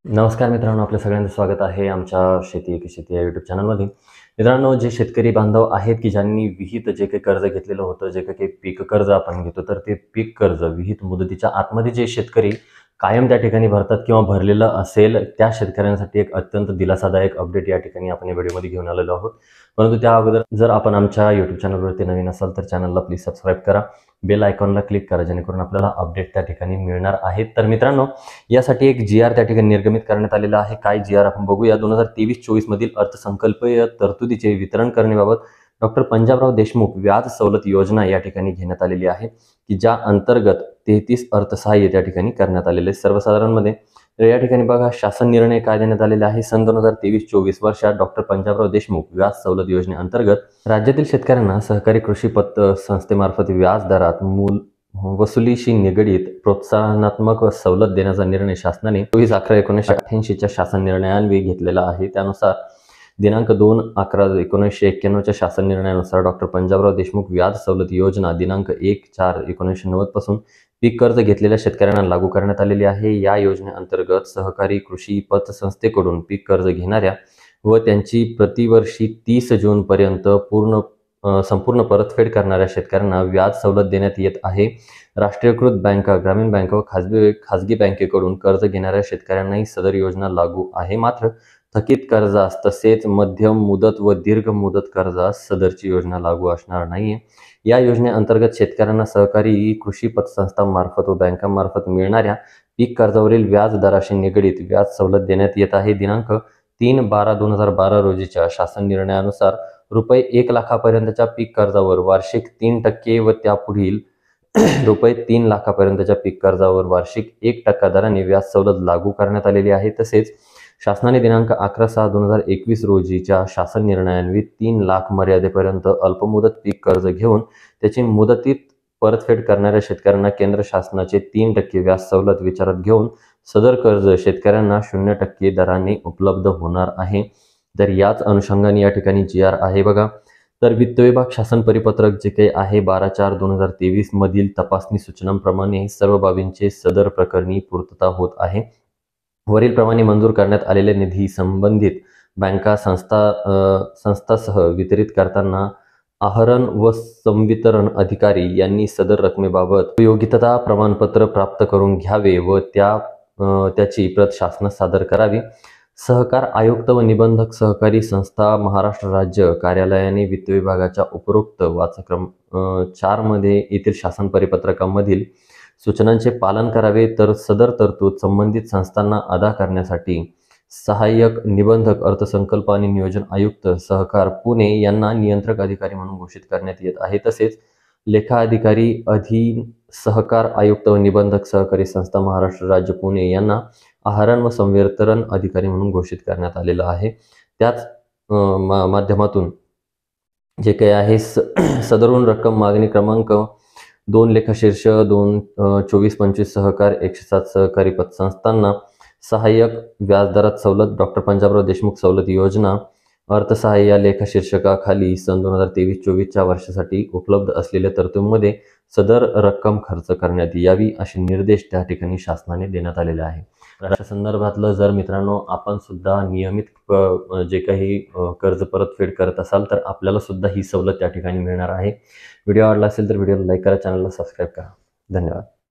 नमस्कार मित्रांनो, आपल्या सगळ्यांचं स्वागत आहे आमच्या शेती एक शेती या यूट्यूब चॅनलमध्ये. मित्रांनो, जे शेतकरी बांधव आहेत की ज्यांनी विहित जे काही कर्ज घेतलेलं होतं, जे काही पीक कर्ज आपण घेतो, तर ते पीक कर्ज विहित मुदतीच्या आतमध्ये जे शेतकरी कायम त्या ठिकाणी भरतात किंवा भरलेलं असेल, त्या शेतकऱ्यांसाठी एक अत्यंत दिलासादायक अपडेट या ठिकाणी आपण या व्हिडिओमध्ये घेऊन आलेलो आहोत. परंतु त्या अगोदर जर आपण आमच्या यूट्यूब चॅनलवरती नवीन असाल तर चॅनलला प्लीज सबस्क्राईब करा, बेल आयकॉनला क्लिक करा, जेणेकरून आपल्याला अपडेट त्या ठिकाणी मिळणार आहेत. तर मित्रांनो, यासाठी एक जी-आर त्या ठिकाणी निर्गमित करण्यात आलेला आहे. काय जी-आर आपण बघूया. 2023-24 मधील अर्थसंकल्पीय तरतुदीचे वितरण करण्याबाबत डॉक्टर पंजाबराव देशमुख व्याज सवलत योजना या ठिकाणी घेण्यात आलेली आहे, की ज्या अंतर्गत 33 अर्थसहाय्य त्या ठिकाणी करण्यात आलेले आहे. सर्वसाधारणमध्ये तर या ठिकाणी बघा, शासन निर्णय काय देण्यात आलेले आहे. सन 2023-24 वर्षात डॉक्टर पंजाबराव देशमुख व्याज सवलत योजनेअंतर्गत राज्यातील शेतकऱ्यांना सहकारी कृषी पत संस्थेमार्फत व्याज दरात मूल वसुलीशी निगडीत प्रोत्साहनात्मक सवलत देण्याचा निर्णय शासनाने 24/11/1988च्या शासन निर्णयान्वये घेतलेला आहे. त्यानुसार दिनांक 2/11/1991च्या शासन निर्णयानुसार डॉक्टर पंजाबराव देशमुख व्याज सवलत योजना दिनांक 1/4/1990 पासून पीक कर्ज घेतलेल्या शेतकऱ्यांना लागू करण्यात आलेली आहे. या योजनेअंतर्गत सहकारी कृषी पतसंस्थेकडून पीक कर्ज घेणाऱ्या व त्यांची प्रतिवर्षी 30 जून पर्यंत संपूर्ण परतफेड करणाऱ्या शेतकऱ्यांना व्याज सवलत देण्यात येत आहे. राष्ट्रीयकृत बँका, ग्रामीण बँका व खाजगी बँकेकडून कर्ज घेणाऱ्या शेतकऱ्यांनाही सदर योजना लागू आहे. मात्र थकीत कर्जास तसेच मध्यम मुदत व दीर्घ मुदत कर्जास सदरची योजना लागू असणार नाहीये. या योजनेअंतर्गत शेतकऱ्यांना सहकारी कृषी पतसंस्थांमार्फत व बँकांमार्फत मिळणाऱ्या पीक कर्जावरील व्याज दराशी निगडीत व्याज सवलत देण्यात येत आहे. दिनांक 3/12/2012 रोजीच्या शासन निर्णयानुसार रुपये 1 लाखापर्यंतच्या पीक कर्जावर वार्षिक 3% व त्यापुढील रुपये 3 लाखापर्यंतच्या पीक कर्जावर वार्षिक 1% दराने व्याज सवलत लागू करण्यात आलेली आहे. तसेच शासनाने दिनांक 11/6/2021 रोजीच्या शासन निर्णयान्वये 3 लाख मर्यादेपर्यंत अल्पमुदत पीक कर्ज घेऊन त्याची मुदतीत परतफेड करणाऱ्या शेतकऱ्यांना केंद्र शासनाचे 3% व्याज सवलत विचारात घेऊन सदर कर्ज शेतकऱ्यांना 0% दराने उपलब्ध होणार आहे. तर याच अनुषंगाने या ठिकाणी जी-आर आहे बघा. तर वित्त विभाग शासन परिपत्रक जे काही आहे 12/4/2023 मधील तपासणी सूचनांप्रमाणे सर्व बाबींचे सदर प्रकरणी पूर्तता होत आहे. वरील प्रमाणे मंजूर करण्यात आलेले निधी संबंधित बँका संस्थासह वितरित करताना आहरण व संवितरण अधिकारी यांनी सदर रकमेबाबत उपयोगिता प्रमाणपत्र प्राप्त करून घ्यावे व त्याची प्रत शासनास सादर करावी. सहकार आयुक्त व निबंधक सहकारी संस्था महाराष्ट्र राज्य कार्यालयाने वित्त विभागाच्या उपरोक्त वाचक्रम 4 मध्ये येथील शासन परिपत्रकामधील सूचनांचे पालन करावे. तर सदर तरतूद संबंधित संस्थांना अदा करण्यासाठी सहाय्यक निबंधक अर्थसंकल्प आणि नियोजन आयुक्त सहकार पुणे यांना नियंत्रक अधिकारी म्हणून घोषित करण्यात येत आहे. तसेच लेखा अधिकारी अधीन सहकार आयुक्त व निबंधक सहकारी संस्था महाराष्ट्र राज्य पुणे यांना आहरण व संवितरण अधिकारी म्हणून घोषित करण्यात आलेलं आहे. त्याच माध्यमातून जे काही आहे सदरून रक्कम मागणी क्रमांक 2 लेखाशीर्ष 2425 सहकार 107 सहकारी पतसंस्थांना सहाय्यक व्याजदरात सवलत डॉक्टर पंजाबराव देशमुख सवलत योजना अर्थसहाय्य या लेखाशीर्षकाखाली सन 2023-24च्या वर्षासाठी उपलब्ध असलेल्या तरतुदीमध्ये सदर रक्कम खर्च करण्यात यावी असे निर्देश त्या ठिकाणी शासनाने देण्यात आलेले आहे. अशा संदर्भातलं जर मित्रांनो आपण सुद्धा नियमित जे काही कर्ज परतफेड करत असाल तर आपल्याला सुद्धा ही सवलत त्या ठिकाणी मिळणार आहे. व्हिडिओ आवडला असेल तर व्हिडिओला लाईक करा, चॅनलला सबस्क्राईब करा. धन्यवाद.